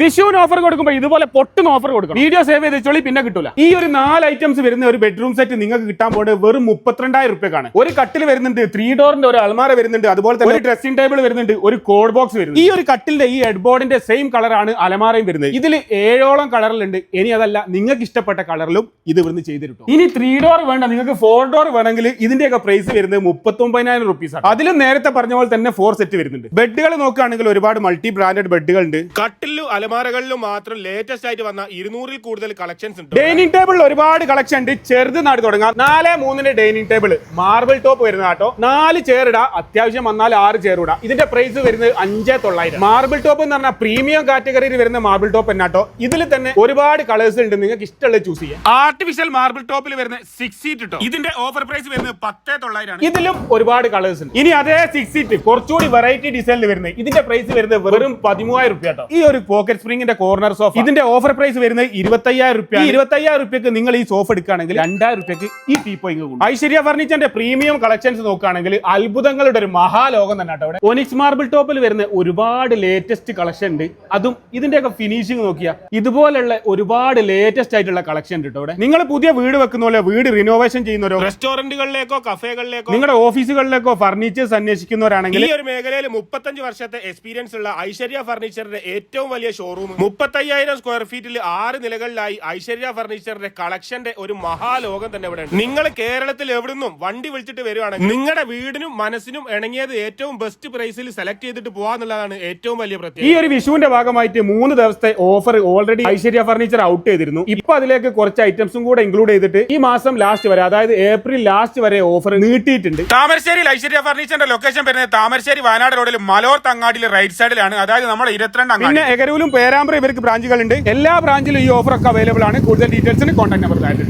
വിഷുവിന് ഓഫർ കൊടുക്കുമ്പോൾ ഇതുപോലെ പൊട്ടുന്ന ഓഫർ കൊടുക്കണം. വീഡിയോ സേവ് ചെയ്ത് വെച്ചോളി, പിന്നെ കിട്ടൂല. ഈ ഒരു 4 ഐറ്റംസ് വരുന്ന ഒരു ബെഡ്റൂം സെറ്റ് നിങ്ങൾക്ക് കിട്ടാൻ പോകുന്നത് വെറും 32,000 രൂപക്കാണ്. ഒരു കട്ടിൽ വരുന്നുണ്ട്, 3 ഡോറിന്റെ ഒരു അൽമാര വരുന്നുണ്ട്, അതുപോലെ തന്നെ ഒരു ഡ്രസ്സിംഗ് ടേബിൾ വരുന്നുണ്ട്, ഒരു കോഡ് ബോക്സ് വരുന്നുണ്ട്. ഈ ഒരു കട്ടിലിന്റെ ഈ ഹെഡ് ബോർഡിന്റെ സെയിം കളറാണ് അലമാരയും വരുന്നത്. ഇതിൽ 7ഓളം കളറിലുണ്ട്. ഇനി അതല്ല, നിങ്ങൾക്ക് ഇഷ്ടപ്പെട്ട കളറിലും ഇത് ഇവിടുന്ന് ചെയ്തിട്ടു. ഇനി 3 ഡോർ വേണ്ട, നിങ്ങൾക്ക് 4 ഡോർ വേണമെങ്കിൽ ഇതിന്റെയൊക്കെ പ്രൈസ് വരുന്നത് 39,000 റുപ്പീസ് ആണ്. അതിലും നേരത്തെ പറഞ്ഞ പോലെ തന്നെ 4 സെറ്റ് വരുന്നുണ്ട്. ബെഡുകൾ നോക്കുകയാണെങ്കിൽ ഒരുപാട് മൾട്ടി ബ്രാൻഡഡ് ബെഡുകൾ ഉണ്ട്. കട്ടിലും അലമാരകളിലും മാത്രം ലേറ്റസ്റ്റ് ആയിട്ട് വന്ന 200-ൽ കൂടുതൽ കളക്ഷൻസ് ഉണ്ട്. ഡൈനിങ് ടേബിൾ ഒരുപാട് കളക്ഷൻ ഉണ്ട്. ചെറുത് നാട് തുടങ്ങാം. 4-3 ഡൈനിങ് ടേബിൾ മാർബിൾ ടോപ്പ് വരുന്ന കേട്ടോ. 4 ചെയർ ഇടാം, അത്യാവശ്യം വന്നാൽ 6 ചെയർ ഇടാം. ഇതിന്റെ പ്രൈസ് വരുന്നത് 5,900. മാർബിൾ ടോപ്പ് എന്ന് പറഞ്ഞാൽ പ്രീമിയം കാറ്റഗറിയിൽ വരുന്ന മാർബിൾ ടോപ്പ് എന്നാട്ടോ. ഇതിൽ തന്നെ ഒരുപാട് കളേഴ്സ് ഉണ്ട്, നിങ്ങൾക്ക് ഇഷ്ടമുള്ള ചൂസ് ചെയ്യാം. ആർട്ടിഫിഷ്യൽ മാർബിൾ ടോപ്പിൽ വരുന്ന 6 സീറ്റ് ഇട്ടോ. ഇതിന്റെ ഓഫർ പ്രൈസ് വരുന്നത് 10,900 ആണ്. ഇതിലും ഒരുപാട് കളേഴ്സ് ഉണ്ട്. ഇനി അതേ 6 സീറ്റ് കുറച്ചുകൂടി വെറൈറ്റി ഡിസൈനിൽ വരുന്നത്, ഇതിന്റെ പ്രൈസ് വരുന്നത് വെറും 13,000 രൂപ കേട്ടോ. ഈ ഒരു പോക്കറ്റ് സ്പ്രിംഗിന്റെ കോർണർ സോഫ, ഇതിന്റെ ഓഫർ പ്രൈസ് വരുന്നത് 25,000 രൂപ. 25,000 രൂപയ്ക്ക് നിങ്ങൾ ഈ സോഫ എടുക്കുകയാണെങ്കിൽ 2,000 രൂപയ്ക്ക് ഈ ടീപ്പോയിങ് കൂടും. ഐശ്വര്യ ഫർണിച്ചറിന്റെ പ്രീമിയം കളക്ഷൻസ് നോക്കുകയാണെങ്കിൽ അത്ഭുതങ്ങളുടെ ഒരു മഹാലോകം തന്നെ കേട്ടോ. അവിടെ ഒനിക്സ് മാർബിൾ ടോപ്പിൽ വരുന്ന ഒരുപാട് ലേറ്റസ്റ്റ് കളക്ഷൻ ഉണ്ട്. അതും ഇതിന്റെയൊക്കെ ഫിനിഷിംഗ് നോക്കിയാൽ ഇതുപോലുള്ള ഒരുപാട് ലേറ്റസ്റ്റ് ആയിട്ടുള്ള കളക്ഷൻ ഉണ്ട് കേട്ടോ. നിങ്ങൾ പുതിയ വീട് വെക്കുന്ന പോലെ, വീട് റിനോവേഷൻ ചെയ്യുന്നവരോ, റെസ്റ്റോറന്റുകളിലേക്കോ കഫേകളിലേക്കോ നിങ്ങളുടെ ഓഫീസുകളിലേക്കോ ഫർണിച്ചേഴ്സ് അന്വേഷിക്കുന്നവരാണെങ്കിൽ ഈ ഒരു മേഖലയിൽ 35 വർഷത്തെ എക്സ്പീരിയൻസ് ഉള്ള ഐശ്വര്യ ഫർണിച്ചറിന്റെ ഏറ്റവും വലിയ ഷോറൂം 35,000 സ്ക്വയർ ഫീറ്റിൽ 6 നിലകളിലായി ഐശ്വര്യ ഫർണിച്ചറിന്റെ കളക്ഷന്റെ ഒരു മഹാലോകം തന്നെ ഇവിടെ ഉണ്ട്. നിങ്ങൾ കേരളത്തിൽ എവിടുന്നും വണ്ടി വിളിച്ചിട്ട് വരുവാണെങ്കിൽ നിങ്ങളുടെ വീടിനും മനസ്സിനും ഇണങ്ങിയത് ഏറ്റവും ബെസ്റ്റ് പ്രൈസിൽ സെലക്ട് ചെയ്തിട്ട് പോവാന്നുള്ളതാണ് ഏറ്റവും വലിയ പ്രത്യേകത. ഈ ഒരു വിഷുവിന്റെ ഭാഗമായിട്ട് 3 ദിവസത്തെ offer already Aishwarya furniture out ചെയ്തിരുന്നു. ഇപ്പൊ അതിലേക്ക് കുറച്ച് ഐറ്റംസും കൂടെ ഇൻക്ലൂഡ് ചെയ്തിട്ട് ഈ മാസം ലാസ്റ്റ് വരെ, അതായത് ഏപ്രിൽ ലാസ്റ്റ് വരെ ഓഫർ നീട്ടിയിട്ടുണ്ട്. താമരശ്ശേരിയിൽ ഐശ്വര്യ ഫർണിച്ചറിന്റെ ലൊക്കേഷൻ വരുന്നത് താമരശ്ശേരി വയനാട് റോഡിൽ മലോർ തങ്ങാടിയിലെ റൈറ്റ് സൈഡിലാണ്, അതായത് നമ്മുടെ 22 പിന്നെ എഗരൂലും പേരാമ്പ്ര ഇവർക്ക് ബ്രാഞ്ചുകളുണ്ട്. എല്ലാ ബ്രാഞ്ചിലും ഈ ഓഫർ ഒക്കെ അവൈലബിൾ ആണ്. കൂടുതൽ ഡീറ്റെയിൽസിന് കോൺടാക്ട് നമ്പർ താഴെ.